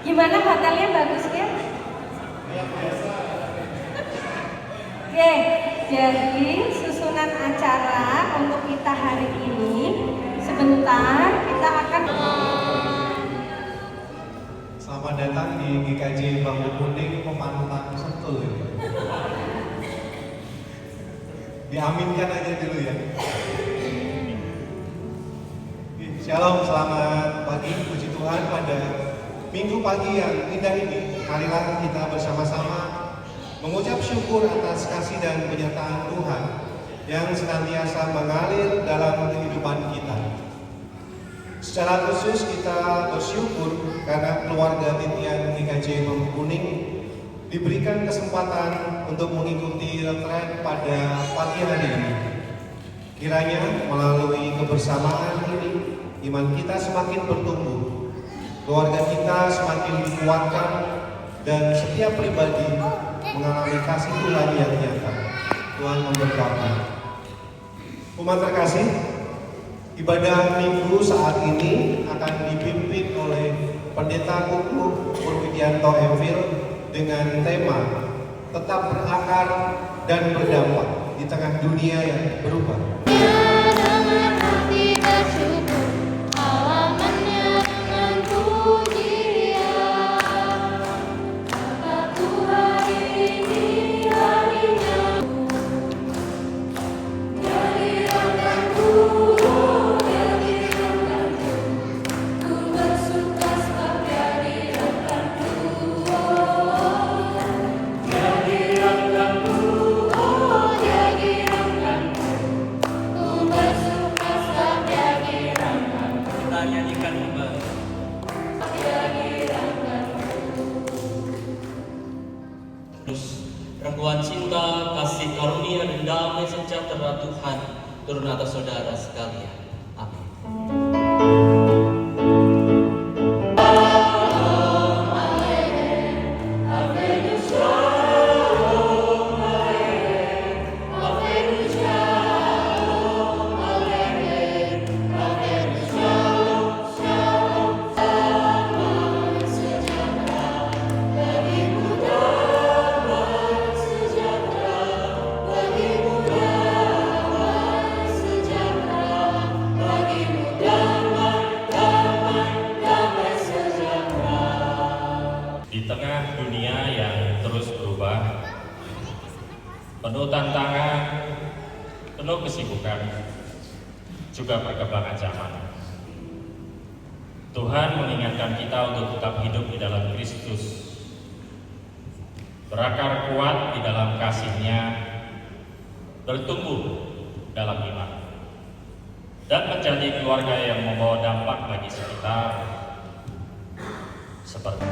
Gimana hotelnya, bagus ya? Oke, jadi susunan acara untuk kita hari ini, sebentar kita akan Selamat datang di GKJ Bambu Kuning Pemantapan Sentul. Diaminkan aja dulu ya. Shalom, selamat pagi, puji Tuhan pada minggu pagi yang indah ini. Marilah kita bersama-sama mengucap syukur atas kasih dan penyertaan Tuhan yang senantiasa mengalir dalam kehidupan kita. Secara khusus kita bersyukur karena keluarga titian GKJ Bambu Kuning diberikan kesempatan untuk mengikuti retret pada pagi hari ini. Kiranya melalui kebersamaan ini, iman kita semakin bertumbuh, keluarga kita semakin dikuatkan, dan setiap pribadi mengalami kasih Tuhan yang nyata. Tuhan memberkati. Umat terkasih, ibadah minggu saat ini akan dipimpin oleh Pendeta Kuku Purwidianto Emil dengan tema tetap berakar dan berdampak di tengah dunia yang berubah. Rangkuan cinta, kasih karunia dan damai sejahtera Tuhan turun atas saudara sekalian. Amin. Di tengah dunia yang terus berubah, penuh tantangan, penuh kesibukan, juga perkembangan zaman, Tuhan mengingatkan kita untuk tetap hidup di dalam Kristus, berakar kuat di dalam kasih-Nya, bertumbuh dalam iman, dan menjadi keluarga yang membawa dampak bagi sekitar, seperti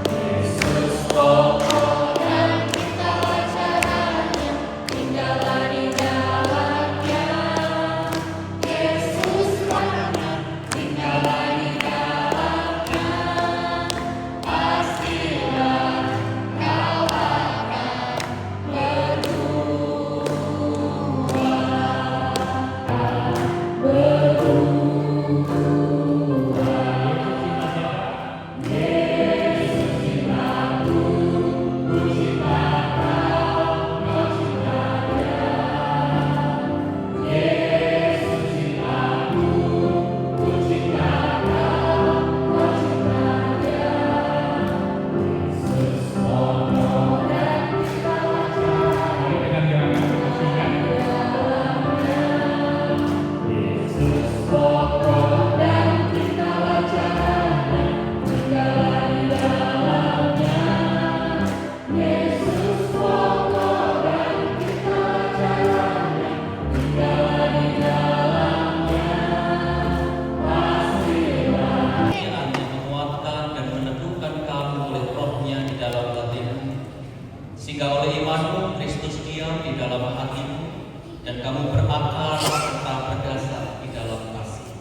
sehingga oleh imanmu Kristus diam di dalam hatimu dan kamu berakar serta berdasar di dalam kasih.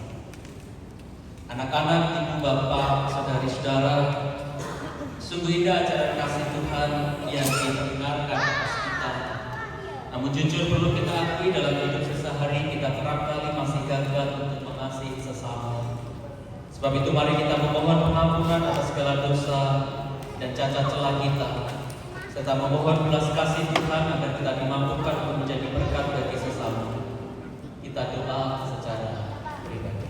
Anak-anak, ibu, bapak, saudari-saudara, sungguh indah acara kasih Tuhan yang didengarkan atas kita. Namun jujur perlu kita akui dalam hidup sehari-hari kita kerap kali masih gagal untuk mengasihi sesama. Sebab itu mari kita memohon pengampunan atas segala dosa dan cacat celah kita, serta memohon belas kasih Tuhan agar kita dimampukan untuk menjadi berkat bagi sesama. Kita doa secara pribadi.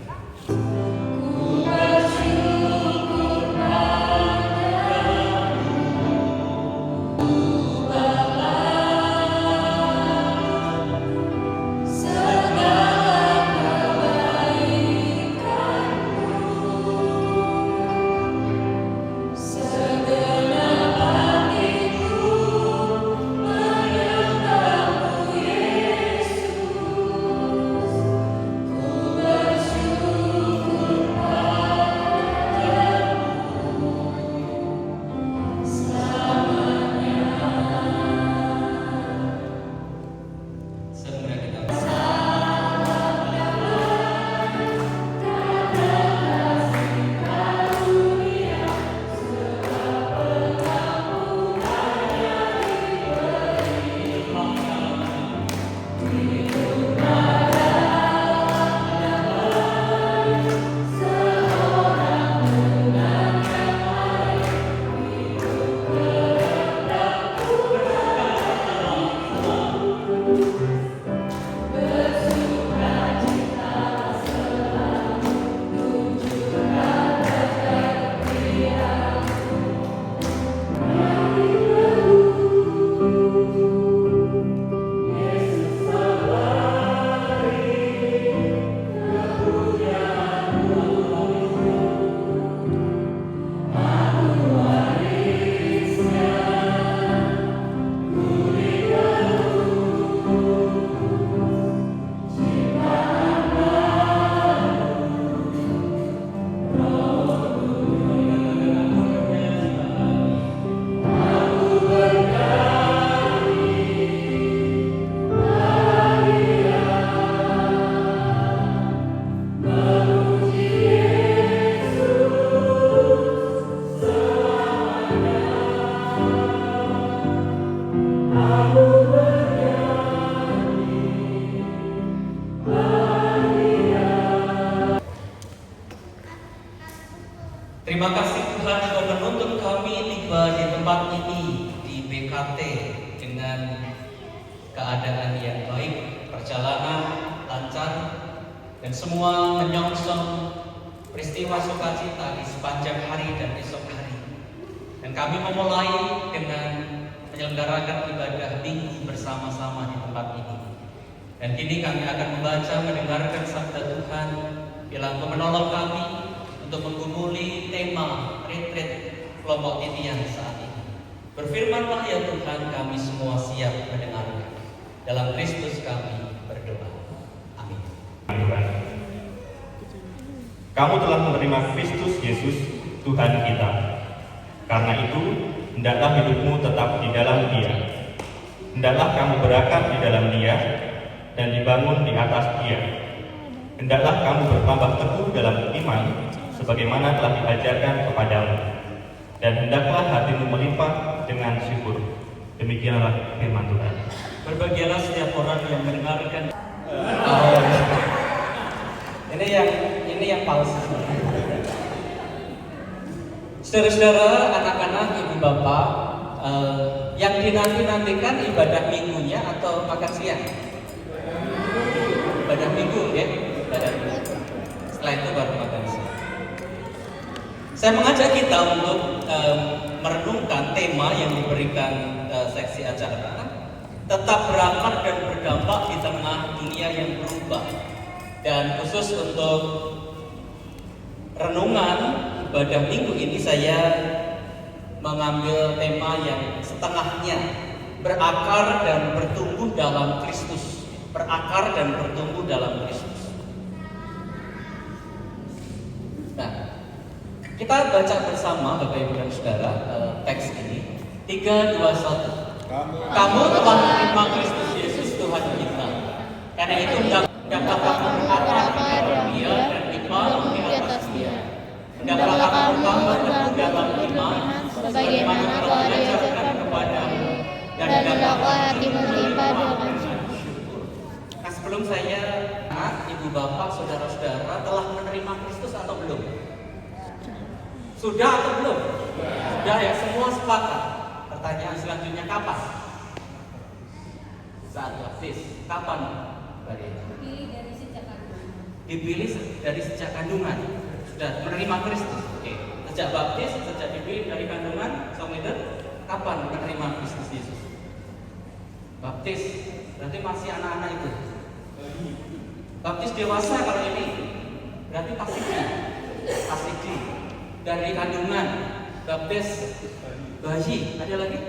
Terima kasih Tuhan sudah menuntun kami tiba di tempat ini, di BKT, dengan keadaan yang baik, perjalanan lancar, dan semua menyongsong peristiwa sukacita di sepanjang hari dan esok hari. Dan kami memulai dengan menyelenggarakan ibadah minggu bersama-sama di tempat ini. Dan kini kami akan membaca, mendengarkan sabda Tuhan yang menolong kami untuk menggumuli tema retreat kelompok titian saat ini. Berfirmanlah ya Tuhan, kami semua siap mendengarkan. Dalam Kristus kami berdoa. Amin. Kamu telah menerima Kristus Yesus, Tuhan kita. Karena itu, hendaklah hidupmu tetap di dalam Dia. Hendaklah kamu berakar di dalam Dia dan dibangun di atas Dia. Hendaklah kamu bertambah teguh dalam iman, sebagaimana telah diajarkan kepadamu. Dan hendaklah hatimu melimpah dengan syukur. Demikianlah firman Tuhan. Berbahagialah setiap orang yang mendengarkan. Ini yang palsu. Saudara-saudara, anak-anak, ibu bapak, yang dinanti-nantikan ibadah minggunya atau makan siang? Ibadah minggu ya, ibadah minggu. Setelah itu baru makan siang. Saya mengajak kita untuk merenungkan tema yang diberikan seksi acara, tetap berakar dan berdampak di tengah dunia yang berubah. Dan khusus untuk renungan ibadah minggu ini saya mengambil tema yang setengahnya, berakar dan bertumbuh dalam Kristus. Berakar dan bertumbuh dalam Kristus. Nah, kita baca bersama Bapak Ibu dan Saudara teks ini. 3, 2, 1. Kamu telah menerima Kristus Yesus Tuhan kita. Karena itu hendaklah kamu berakar di dalam Dia dan dibangun di atas Dia. Hendaklah kamu bertambah teguh dalam iman, sebagaimana telah diajarkan kepadamu, dan hendaklah hatimu melimpah dengan syukur. Nah, sebelum saya, ibu bapak, saudara-saudara telah menerima Kristus atau belum? Sudah atau belum? Sudah ya, semua sepakat. Pertanyaan selanjutnya kapan? Saat baptis. Kapan? Dipilih dari sejak kandungan. Sudah menerima Kristus. Oke. Sejak baptis, sejak dipilih dari kandungan, song leader, kapan menerima Kristus Yesus? Baptis. Berarti masih anak-anak itu. Baptis dewasa kalau ini. Berarti pasidi. Dari kandungan. Baptis bayi. Ada lagi?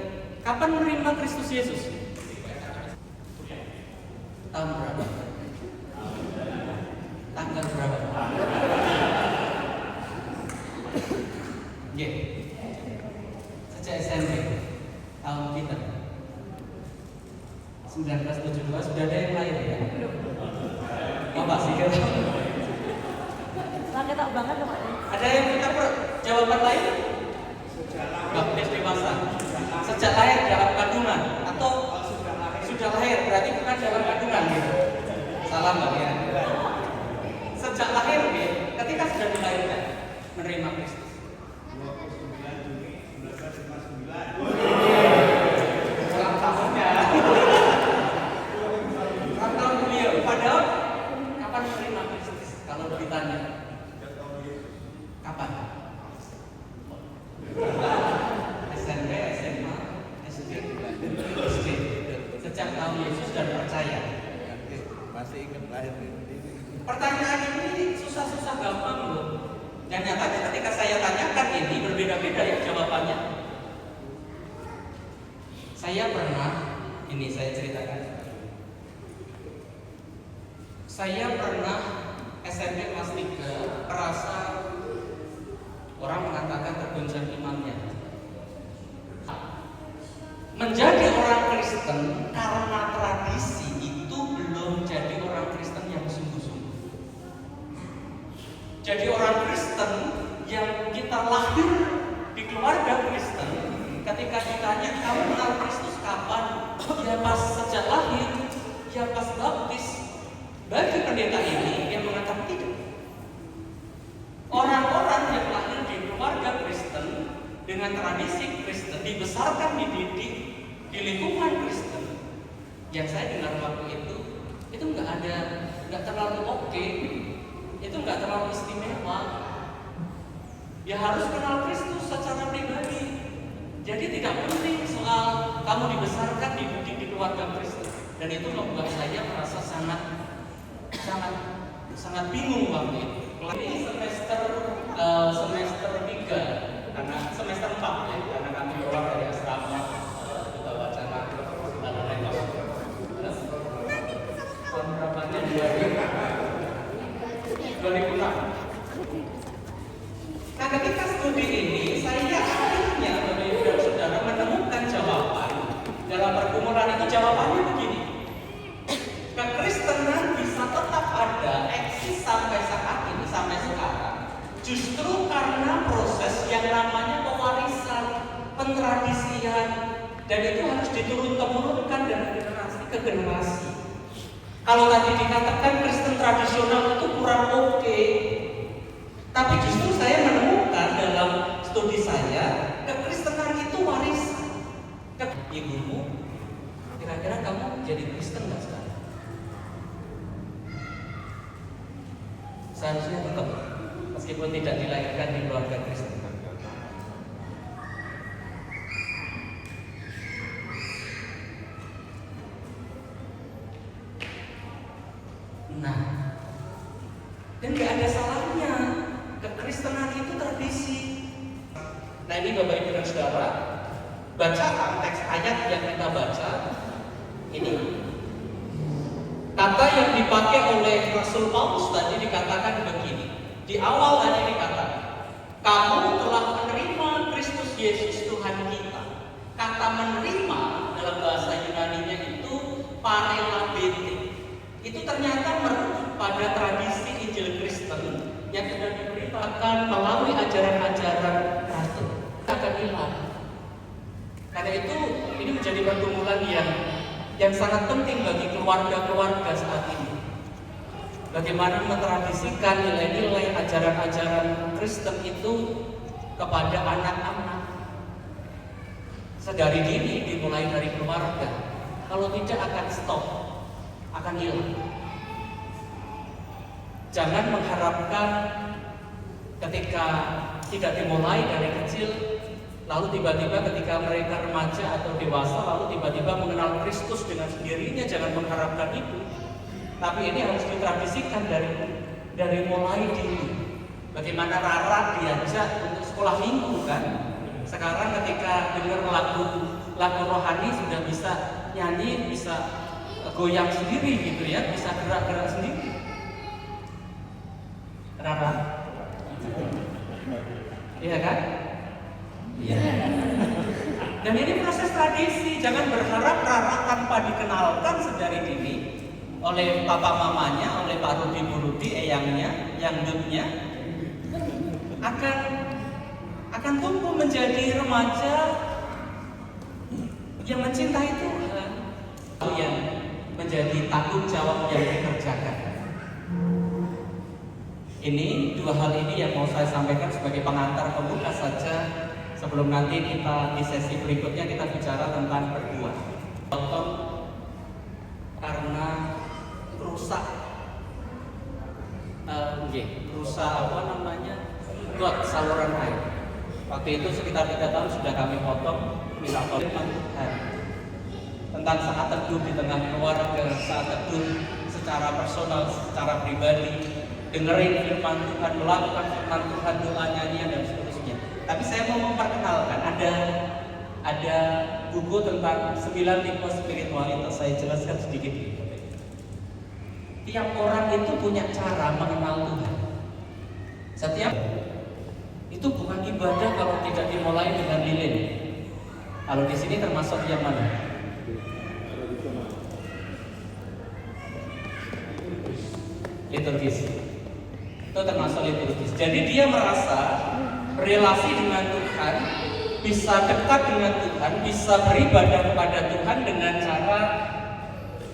Kapan menerima Kristus Yesus? Tahun berapa? Tanggal berapa? Oke. Sejak SMP. Tahun kita 1972 sudah ada yang lain ya? Apa sih kan? Lah ketok banget loh Pak. Ada yang punya jawaban lain? Baptis dewasa. Sejak lahir dalam kandungan atau sudah lahir berarti bukan dalam kandungan gitu. Salah Mbak ya. Sejak lahir ya, ketika sudah dilahirkan menerima Kristus. 29 Juni 1959. Ulang tahunnya. Ulang tahun beliau. Padahal kapan menerima Kristus? Kalau ditanya. Kapan? SMP, SMA, SD. Sejak tahu Yesus dan percaya. Masih ingat lahir ini. Pertanyaan ini susah-susah gampang loh. Dan nyatanya ketika saya tanyakan ini berbeda-beda ya jawabannya. Saya pernah, ini saya ceritakan. Saya pernah SMP kelas 3 merasa orang mengatakan tergoncang imannya. Menjadi orang Kristen karena tradisi itu belum jadi orang Kristen yang sungguh-sungguh. Jadi orang Kristen yang kita lahir di keluarga Kristen, ketika ditanya kamu kenal Kristus kapan? Ya pas sejak lahir, ya pas baptis. Bagi pendeta ini yang mengatakan tidak. Orang-orang yang lahir di keluarga Kristen dengan tradisi Kristen dibesarkan, dididik di lingkungan Kristen. Yang saya dengar waktu itu nggak terlalu oke, itu nggak terlalu istimewa. Ya harus kenal Kristus secara pribadi. Jadi tidak penting soal kamu dibesarkan dididik di keluarga Kristen. Dan itu membuat saya merasa sangat bingung waktu itu. Ini semester 3 karena semester 4 ya, karena kami keluar dari asrama kita wacana ada lengkap. Tahun berapanya 2006. Nah ketika studi ini saya akhirnya Bapak Ibu dan Saudara menemukan jawaban dalam pergumulan itu. Jawabannya begini. Kekristenan bisa tetap ada eksis sampai saat ini, sampai sekarang justru karena proses yang namanya pewarisan, pentradisian, dan itu harus diturun-temurunkan dari generasi ke generasi. Kalau tadi dikatakan Kristen tradisional itu kurang oke, tapi justru saya menemukan dalam studi saya kekristenan itu warisan. Ibumu, kira-kira kamu jadi Kristen nggak sekarang? Seharusnya tetap, meskipun tidak dilahirkan di keluarga Kristen. Nah, dan gak ada salahnya. Kekristenan itu tradisi. Nah ini Bapak Ibu dan Saudara, bacaan teks ayat yang kita baca ini. Kata yang dipakai oleh Rasul Paulus tadi dikatakan begini. Di awal tadi dikatakan, kamu telah menerima Kristus Yesus Tuhan kita. Kata menerima dalam bahasa Yunaninya itu parelabete. Itu ternyata merujuk pada tradisi Injil Kristen yang sudah diberitakan melalui ajaran-ajaran rasul. Akan hilang. Karena itu ini menjadi pergumulan yang sangat penting bagi keluarga-keluarga saat ini. Bagaimana mentradisikan nilai-nilai ajaran-ajaran Kristen itu kepada anak-anak. sedari dini dimulai dari keluarga. Kalau tidak akan stop, akan hilang. Jangan mengharapkan ketika tidak dimulai dari kecil, lalu tiba-tiba ketika mereka remaja atau dewasa, lalu tiba-tiba mengenal Kristus dengan sendirinya. Jangan mengharapkan itu. Tapi ini harus ditradisikan dari mulai dini. Bagaimana Rara diajak untuk sekolah minggu kan? Sekarang ketika dengar lagu rohani sudah bisa nyanyi, bisa goyang sendiri gitu ya, bisa gerak-gerak sendiri. Rara, iya kan? Iya. Dan ini proses tradisi. Jangan berharap Rara tanpa dikenalkan sedari dini oleh papa mamanya, oleh Pak Rudi Bu Rudi, eyangnya, yang dutnya, akan tumbuh menjadi remaja yang mencintai Tuhan, yang menjadi tanggung jawab yang dikerjakan. Ini dua hal ini yang mau saya sampaikan sebagai pengantar pembuka saja, sebelum nanti kita di sesi berikutnya kita bicara tentang berbuat. Potong karena rusak, rusak apa namanya, got saluran air. Waktu itu sekitar 3 tahun sudah kami potong, minta tolong Tuhan tentang saat teduh di tengah keluarga, saat teduh secara personal, secara pribadi, dengerin firman Tuhan, melakukan firman Tuhan, doa, nyanyian dan seterusnya. Tapi saya mau memperkenalkan ada buku tentang 9 tipe spiritualitas. Saya jelaskan sedikit. Tiap orang itu punya cara mengenal Tuhan. Setiap itu bukan ibadah kalau tidak dimulai dengan lilin. Kalau di sini termasuk yang mana? Liturgis. Itu termasuk liturgis. Jadi dia merasa relasi dengan Tuhan, bisa dekat dengan Tuhan, bisa beribadah kepada Tuhan dengan cara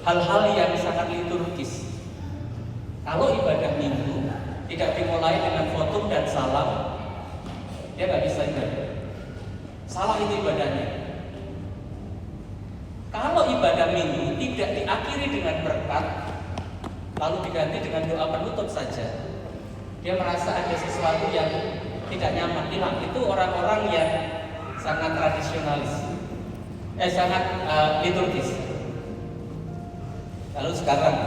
hal-hal yang sangat liturgis. Kalau ibadah minggu tidak dimulai dengan fotum dan salam, dia nggak bisa ibadah. Salah itu ibadahnya. Kalau ibadah minggu tidak diakhiri dengan berkat, lalu diganti dengan doa penutup saja, dia merasa ada sesuatu yang tidak nyaman, hilang. Itu orang-orang yang sangat tradisionalis, sangat liturgis. Lalu sekarang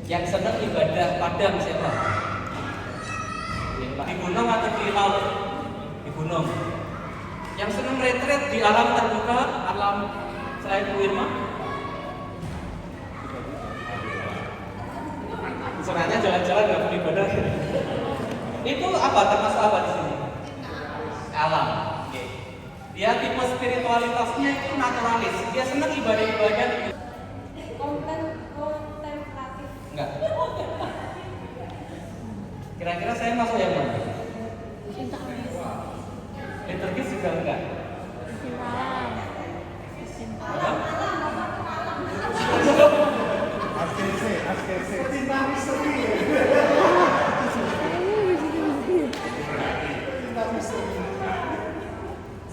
yang senang ibadah padang siapa? Di gunung atau di laut? Di gunung. Yang senang retret di alam terbuka, alam selain Bu Irma? Sebenarnya jalan-jalan nggak boleh ibadah. Itu apa? Termasuk apa di sini? Alam. Oke. Dia tipe spiritualitasnya itu naturalis. Dia senang ibadah-ibadah. Kontemplatif. Enggak. Kira-kira saya masuk yang mana? Liturgis juga enggak.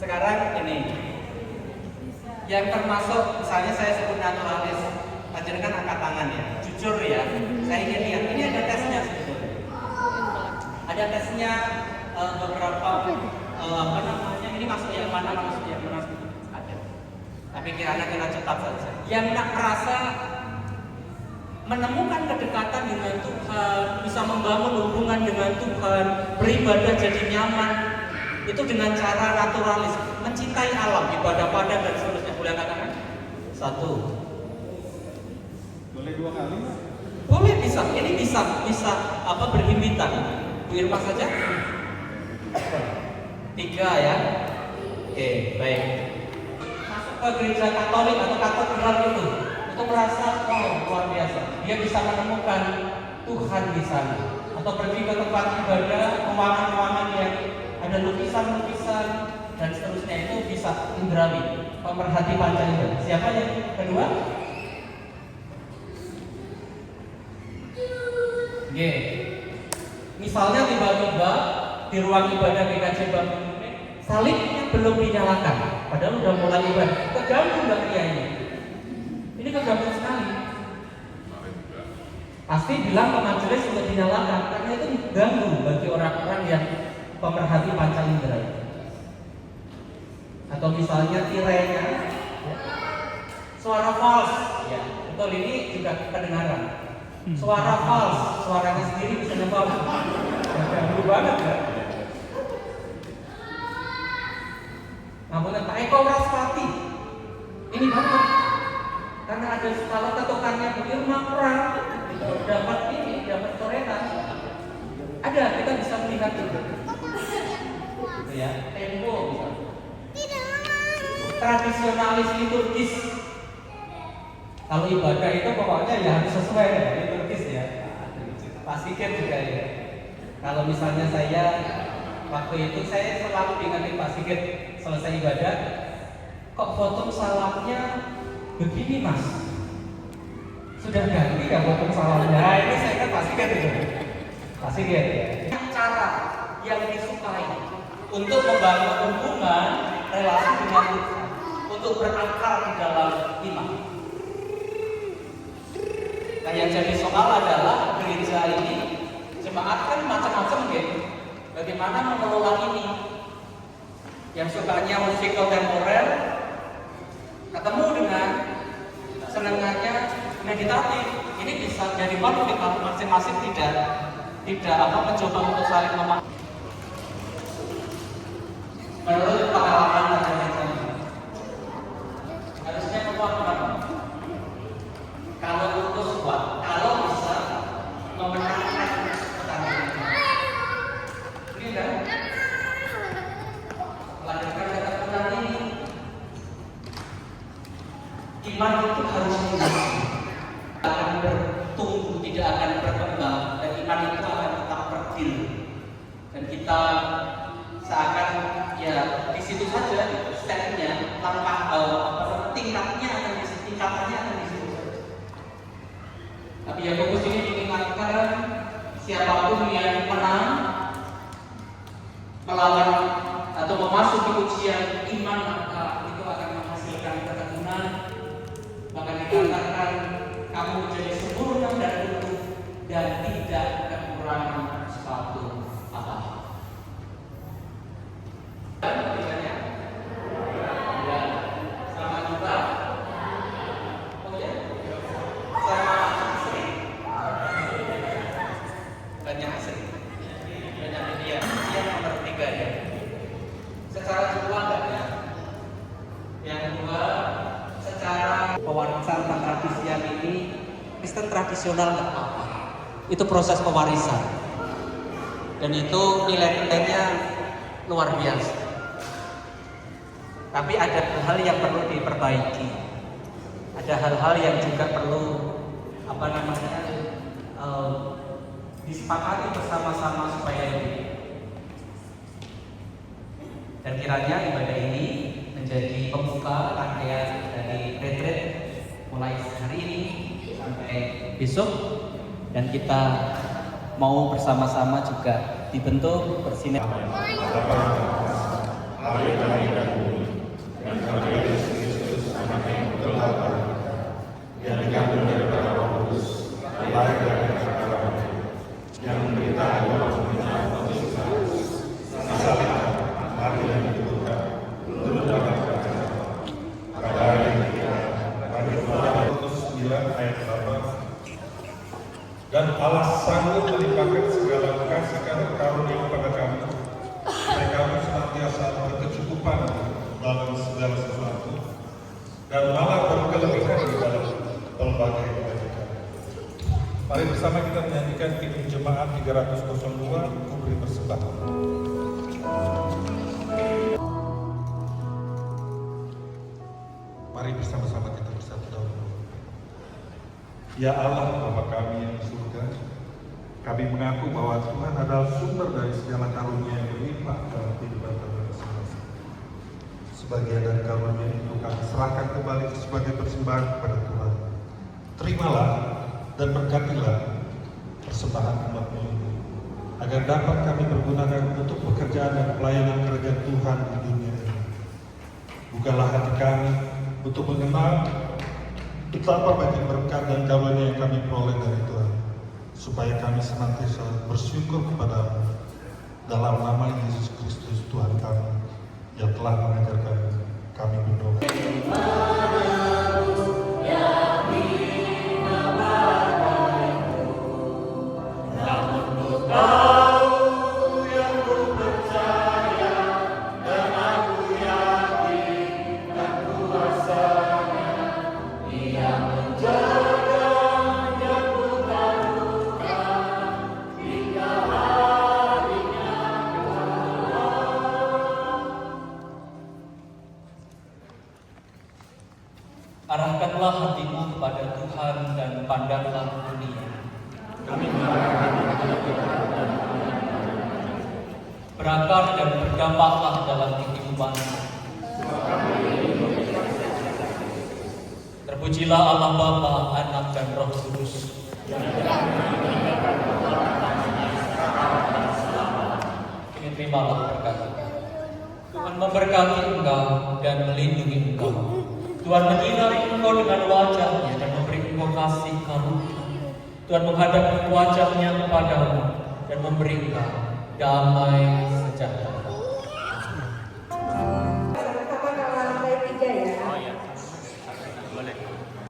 Sekarang ini yang termasuk, misalnya saya sebut naturalis, panjenengan angkat tangan ya, jujur ya, saya ingin lihat, ini ada tesnya sebetulnya. Ada tesnya beberapa apa namanya, ini masuk yang mana, masuk yang mana, ada. Tapi kiranya kita cepat saja. Yang nak merasa menemukan kedekatan dengan Tuhan, bisa membangun hubungan dengan Tuhan, beribadah jadi nyaman, itu dengan cara naturalis, mencintai alam, ibadah padang dan seterusnya. Boleh katakan? 1. Boleh 2 kali? Boleh, bisa. Ini bisa apa berhimpitan. Bu Irma saja. 3 ya. Oke, baik. Masuk ke gereja Katolik atau katedral itu merasa luar biasa. Dia bisa menemukan Tuhan di sana. Atau pergi ke tempat ibadah, ruangan-ruangan yang ada lukisan-lukisan dan seterusnya, itu bisa indrawi, pemerhati panca indera. Siapa yang kedua? G. Misalnya tiba-tiba di ruang ibadah GKJ Bangun salibnya belum dinyalakan, padahal udah mulai ibadah. Keganggu nggak kiainya? Ini keganggu sekali. Pasti bilang ke majelis untuk dinyalakan, karena itu mengganggu bagi orang-orang yang pemerhati panca indera. Atau misalnya tirainya, ya, suara false, ya, betul, ini juga kedengaran. Suara false, suaranya sendiri bisa false. Ganggu banget ya. Namun Pak Eko Raspati ini banget, karena ada kalau ketukannya Bu Irma kurang, dapat ini, dapat coretan. Ada, kita bisa melihat itu. Gitu ya, tempo misalnya. Tradisionalis liturgis. Kalau ibadah itu pokoknya ya harus sesuai ya, liturgis ya. Pastikan juga ya. Kalau misalnya saya waktu itu saya selalu diingetin Pak Sigit selesai ibadah, kok foto salahnya begini Mas? Sudah ganti ya foto salahnya? Nah ini saya kan Pak Sigit itu. Pak Sigit ya. Cara yang disukai untuk membangun hubungan relasi dengan Tuhan, untuk berakar di dalam iman. Nah yang jadi soal adalah gereja ini, jemaat kan macam-macam gitu. Bagaimana mengelola ini? Yang sukanya musik kontemporer ketemu dengan senangannya meditatif. Ini bisa jadi konflik kalau masing-masing tidak mencoba untuk saling memahami. Menurut pengalaman macam-macam, harusnya memuatkan. Kalau putus kuat, kalau bisa memenangkan pertandingan. Ini kan melanjutkan kata Tuhan ini, iman itu harus akan bertumbuh, tidak akan berkembang, dan iman itu akan tetap kerdil. Dan kita seakan ya di situ saja, stepnya, langkah tingkatannya akan di situ saja. Tapi Yakobus ini mengingatkan siapapun yang menang melawan atau memasuki ujian iman, maka itu akan menghasilkan ketekunan. Bahkan dikatakan kamu menjadi sempurna dan utuh dan tidak kekurangan suatu apa. Dan ketiganya, ya, sama juga. Oh ya, sama asri. Banyak asri. Banyak media. Yang nomor 3 ya. Secara jumlah enggak ya. Yang kedua, secara pewarisan tradisian ini, Kristen tradisional enggak apa-apa. Itu proses pewarisan. Dan itu nilai-nilainya luar biasa. Tapi ada hal yang perlu diperbaiki. Ada hal-hal yang juga perlu disepakati bersama-sama supaya lebih. Dan kiranya ibadah ini menjadi pembuka rangkaian dari retreat mulai hari ini sampai besok, dan kita mau bersama-sama juga dibentuk bersinergi. Dan Allah sanggup melimpahkan segala kasih karunia kepada kami, supaya kami senantiasa berkecukupan dalam segala sesuatu dan malah berkelebihan di dalam pelbagai kebajikan. Mari bersama kita menyanyikan Kidung Jemaat 302, Ku Beri Persembahan. Mari bersama-sama kita bersatu dahulu. Ya Allah, Bapa kami yang di surga, kami mengaku bahwa Tuhan adalah sumber dari segala karunia yang berlimpah dalam kehidupan kami masing-masing. Sebagian dari karunia itu kami serahkan kembali sebagai persembahan kepada Tuhan. Terimalah dan berkatilah persembahan umat-Mu ini, agar dapat kami pergunakan untuk bekerja pekerjaan dan pelayanan kerajaan Tuhan di dunia ini. Bukalah hati kami untuk mengenal betapa banyak berkat dan karunia yang kami peroleh dari Tuhan, supaya kami senantiasa bersyukur kepada dalam nama Yesus Kristus Tuhan kami yang telah mengajarkan kami berdoa. Arahkanlah hatimu kepada Tuhan dan pandanglah dunia. Berakar dan berdampaklah dalam kehidupanmu. Terpujilah Allah Bapa, Anak dan Roh Kudus. Ini terimalah berkat. Tuhan memberkati engkau dan melindungi engkau. Tuhan menyinari engkau dengan wajah-Nya dan memberi engkau kasih karunia. Tuhan menghadapkan wajah-Nya kepadamu dan memberi engkau damai sejahtera.